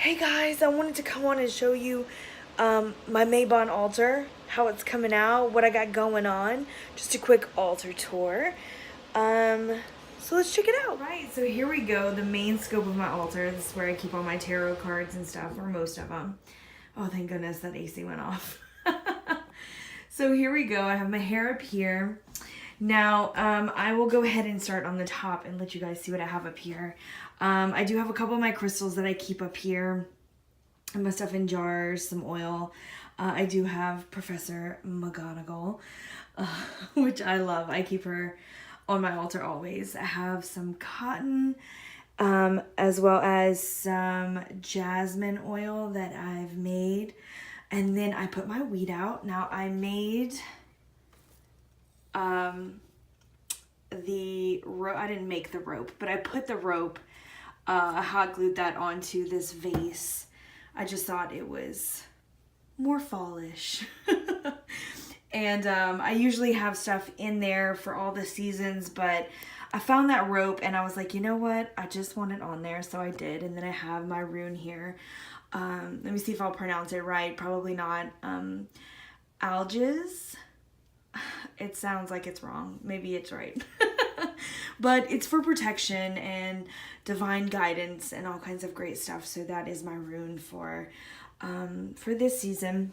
Hey guys, I wanted to come on and show you my Mabon Alter, how it's coming out, what I got going on. Just a quick altar tour. So let's check it out. Right, so here we go, the main scope of my altar. This is where I keep all my tarot cards and stuff, or most of them. Oh, thank goodness that AC went off. So here we go, I have my hair up here. Now, I will go ahead and start on the top and let you guys see what I have up here. I do have a couple of my crystals that I keep up here. And my stuff in jars, some oil. I do have Professor McGonagall, which I love. I keep her on my altar always. I have some cotton, as well as some jasmine oil that I've made. And then I put my weed out. Now I made the rope. I didn't make the rope, but I put the rope. I hot glued that onto this vase. I just thought it was more fallish. And I usually have stuff in there for all the seasons, but I found that rope and I was like, you know what? I just want it on there, so I did. And then I have my rune here. Let me see if I'll pronounce it right. Probably not. Alges. It sounds like it's wrong. Maybe it's right. But it's for protection and divine guidance and all kinds of great stuff. So that is my rune for this season.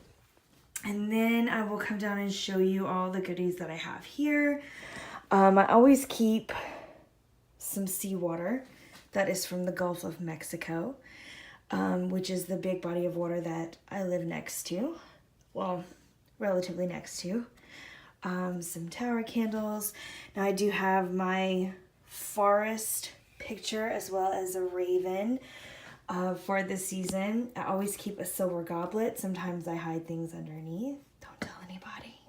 And then I will come down and show you all the goodies that I have here. I always keep some seawater that is from the Gulf of Mexico, which is the big body of water that I live next to. Well, relatively next to. Some tower candles. Now I do have my forest picture as well as a raven for this season. I always keep a silver goblet. Sometimes I hide things underneath. Don't tell anybody.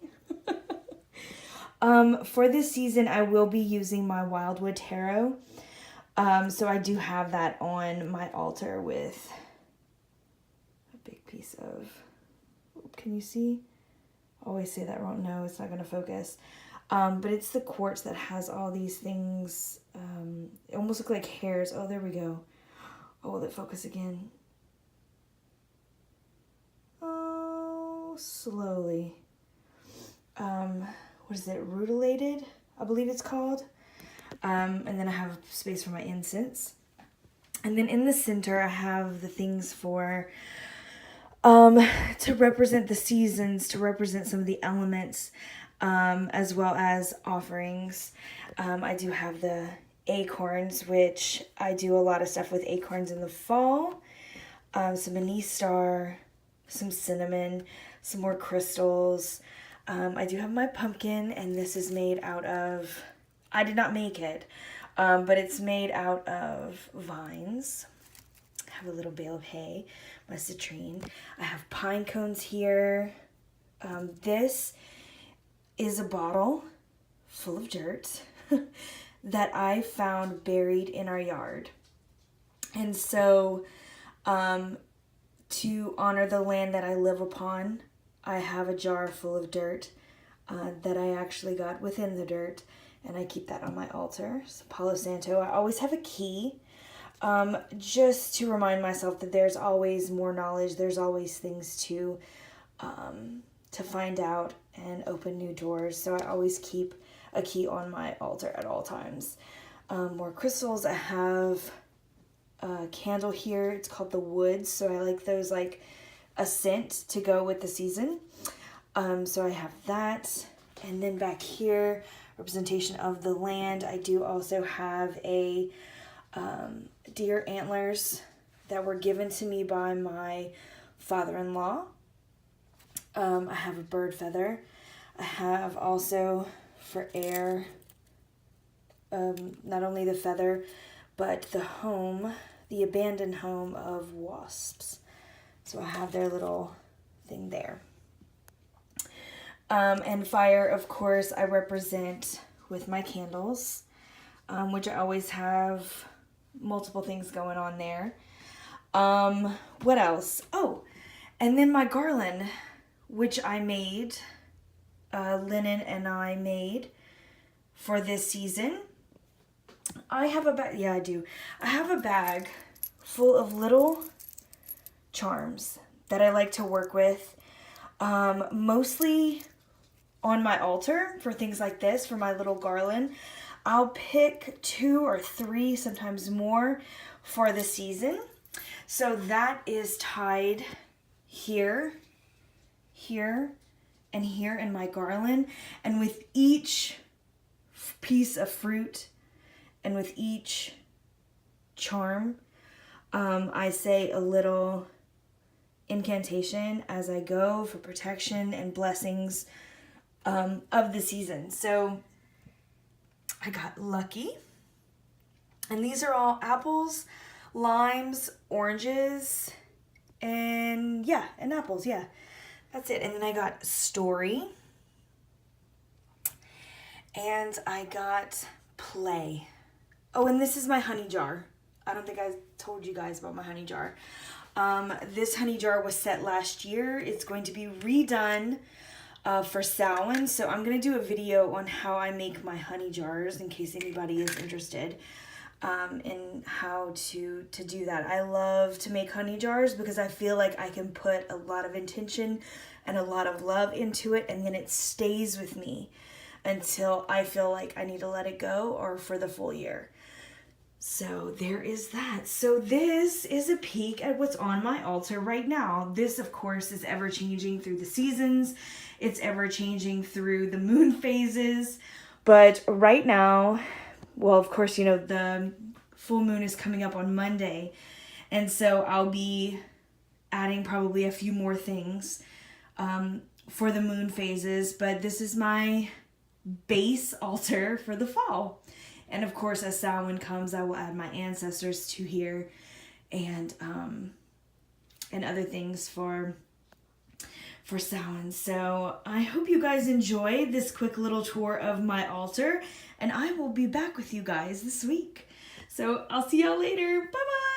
For this season, I will be using my Wildwood Tarot. So I do have that on my altar with a big piece of, can you see? Always say that wrong. No, it's not going to focus. But it's the quartz that has all these things. It almost look like hairs. Oh, there we go. Oh, will it focus again? Oh, slowly. What is it? Rutilated, I believe it's called. And then I have space for my incense. And then in the center, I have the things for to represent the seasons, to represent some of the elements, as well as offerings. I do have the acorns, which I do a lot of stuff with acorns in the fall. Some anise star, some cinnamon, some more crystals. I do have my pumpkin, and this is made out of, I did not make it, but it's made out of vines. I have a little bale of hay, my citrine. I have pine cones here. This is a bottle full of dirt that I found buried in our yard. And so to honor the land that I live upon, I have a jar full of dirt that I actually got within the dirt, and I keep that on my altar. So Palo Santo. I always have a key. Just to remind myself that there's always more knowledge, there's always things to find out and open new doors. So I always keep a key on my altar at all times. More crystals. I have a candle here. It's called the Woods. So I like those, like a scent to go with the season. So I have that. And then back here, representation of the land. I do also have a deer antlers that were given to me by my father-in-law. I have a bird feather. I have also for air, not only the feather, but the home, the abandoned home of wasps. So I have their little thing there. And fire, of course, I represent with my candles, which I always have multiple things going on there. What else? Oh, and then my garland, which I made, Linen and I made for this season. I have a bag, yeah, I do. I have a bag full of little charms that I like to work with, mostly on my altar for things like this, for my little garland. I'll pick 2 or 3, sometimes more, for the season. So that is tied here, here, and here in my garland. And with each piece of fruit and with each charm, I say a little incantation as I go for protection and blessings of the season. So I got lucky. And these are all apples, limes, oranges, and apples, yeah. That's it. And then I got story. And I got play. Oh, and this is my honey jar. I don't think I told you guys about my honey jar. This honey jar was set last year. It's going to be redone for Samhain. So I'm going to do a video on how I make my honey jars in case anybody is interested in how to do that. I love to make honey jars because I feel like I can put a lot of intention and a lot of love into it, and then it stays with me until I feel like I need to let it go or for the full year. So there is that. So this is a peek at what's on my altar right now. This, of course, is ever changing through the seasons. It's ever changing through the moon phases. But right now, well, of course, you know, the full moon is coming up on Monday. And so I'll be adding probably a few more things for the moon phases. But this is my base altar for the fall. And of course, as Samhain comes, I will add my ancestors to here and other things for Samhain. So I hope you guys enjoy this quick little tour of my altar, and I will be back with you guys this week. So I'll see y'all later. Bye-bye.